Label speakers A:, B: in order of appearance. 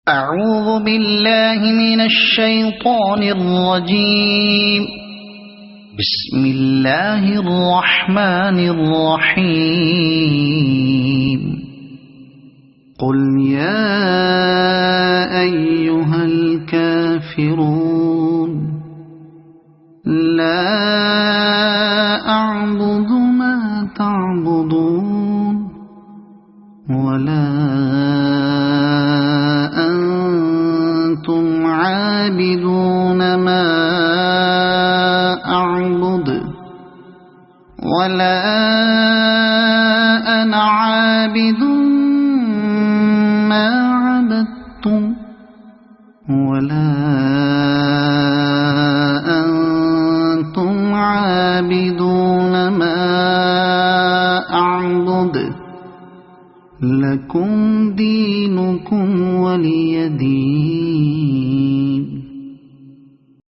A: أعوذ بالله من الشيطان الرجيم. بسم الله الرحمن الرحيم. قل يا أيها الكافرون لا أعبد ما تعبدون ولا أنتم عابدون ما أعبد ولا أنا عابد ما عبدتم ولا أنتم عابدون ما أعبد لكم دينكم ولي دين.